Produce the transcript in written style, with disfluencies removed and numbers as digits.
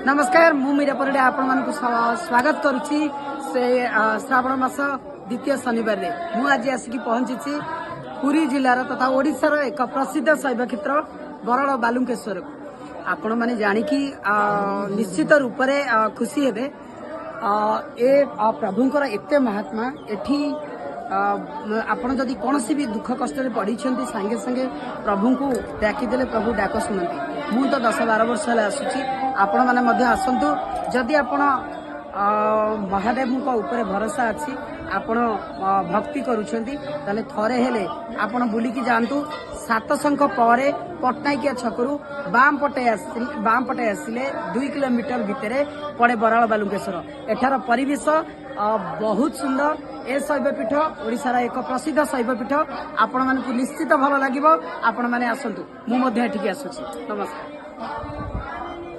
नमस्कार मु मीरा परिडा आपण मानकु स्वागत करुछि से श्रावण मास द्वितीय शनिवार रे मु आज आसिकी पहुंची पुरी जिलार तथा ओडिशार एक प्रसिद्ध शैव क्षेत्र बरड़ बालुंकेश्वर आपण माने जानिकी निश्चित रूप से खुशी हेबे। ए प्रभुंकर एते महात्मा एठी आपण जदि कौन भी दुख कष्ट पड़ी सांगे सांगे प्रभु को डाकिदेले प्रभु डाक शुणती। मु तो 10-12 वर्ष है आसुची आपण मैंने आसतु जदि आपण महादेव ऊपर भरोसा अच्छी आपण भक्ति करुछंती ताले थरे हेले आपण बुलिकी जातु 7 शंख पर पट्टनायकिया छकरू बाम पटे आसिले 2 किलोमीटर भितर पड़े बराल बालुकेश्वर। एठार परिवेश बहुत सुंदर। ए शैवपीठ ओडिशार एक प्रसिद्ध शैवपीठ आपण मानकु निश्चित भल लागिबो। आपण माने आसंतु मु मध्ये एठिकी आसुची। नमस्कार।